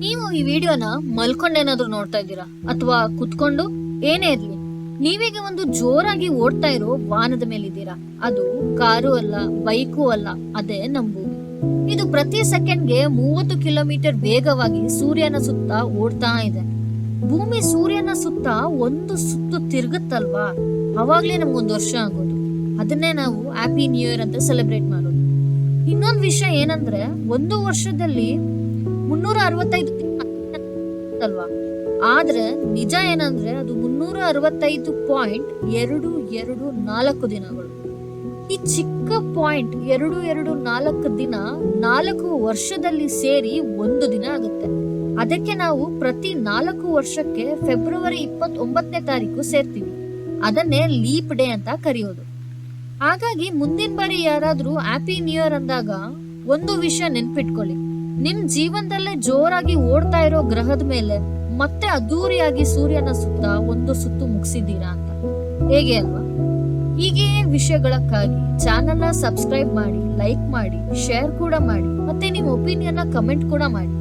ನೀವು ಈ ವಿಡಿಯೋನ ಮಲ್ಕೊಂಡೇನಾದ್ರೂ ನೋಡ್ತಾ ಇದ್ದೀರಾ ಅಥವಾ ಕುತ್ಕೊಂಡು ಏನೇ ಇರ್ಲಿ, ನೀವೀಗ ಒಂದು ಜೋರಾಗಿ ಓಡ್ತಾ ಇರೋ ವಾಹನದ ಮೇಲಿದ್ದೀರಾ. ಅದು ಕಾರು ಅಲ್ಲ, ಬೈಕು ಅಲ್ಲ, ಅದೇ ನಮ್ ಭೂಮಿ. ಇದು ಪ್ರತಿ ಸೆಕೆಂಡ್ಗೆ 30 ಕಿಲೋಮೀಟರ್ ವೇಗವಾಗಿ ಸೂರ್ಯನ ಸುತ್ತ ಓಡ್ತಾ ಇದೆ. ಭೂಮಿ ಸೂರ್ಯನ ಸುತ್ತ ಒಂದು ಸುತ್ತು ತಿರುಗುತ್ತಲ್ವಾ, ಅವಾಗ್ಲೇ ನಮ್ಗೊಂದು ವರ್ಷ ಆಗೋದು. ಅದನ್ನೇ ನಾವು ಹ್ಯಾಪಿ ನ್ಯೂ ಇಯರ್ ಅಂತ ಸೆಲೆಬ್ರೇಟ್ ಮಾಡೋದು. ಇನ್ನೊಂದು ವಿಷಯ ಏನಂದ್ರೆ, ಒಂದು ವರ್ಷದಲ್ಲಿ 365 ಅಲ್ವಾ, ಆದ್ರೆ ನಿಜ ಏನಂದ್ರೆ ಅದು 365.224 ದಿನಗಳು. ಈ ಚಿಕ್ಕ ಪಾಯಿಂಟ್ 224 ದಿನ 4 ವರ್ಷದಲ್ಲಿ ಸೇರಿ ಒಂದು ದಿನ ಆಗುತ್ತೆ. ಅದಕ್ಕೆ ನಾವು ಪ್ರತಿ 4 ವರ್ಷಕ್ಕೆ ಫೆಬ್ರವರಿ 29ನೇ ತಾರೀಕು ಸೇರ್ತೀವಿ. ಅದನ್ನೇ ಲೀಪ್ ಡೇ ಅಂತ ಕರೆಯೋದು. ಹಾಗಾಗಿ ಮುಂದಿನ ಬಾರಿ ಯಾರಾದ್ರೂ ಹ್ಯಾಪಿ ನ್ಯೂ ಇಯರ್ ಅಂದಾಗ ಒಂದು ವಿಷಯ ನೆನ್ಪಿಟ್ಕೊಳ್ಳಿ, ನಿಮ್ ಜೀವನದಲ್ಲೇ ಜೋರಾಗಿ ಓಡ್ತಾ ಇರೋ ಗ್ರಹದ ಮೇಲೆ ಮತ್ತೆ ಅದ್ದೂರಿಯಾಗಿ ಸೂರ್ಯನ ಸುತ್ತ ಒಂದು ಸುತ್ತು ಮುಗಿಸಿದ್ದೀರಾ ಅಂತ. ಹೇಗೆ ಅಲ್ವಾ? ಹೀಗೆ ವಿಷಯಗಳಕ್ಕಾಗಿ ಚಾನೆಲ್ನ ಸಬ್ಸ್ಕ್ರೈಬ್ ಮಾಡಿ, ಲೈಕ್ ಮಾಡಿ, ಶೇರ್ ಕೂಡ ಮಾಡಿ, ಮತ್ತೆ ನಿಮ್ಮ ಒಪಿನಿಯನ್ ಕಮೆಂಟ್ ಕೂಡ ಮಾಡಿ.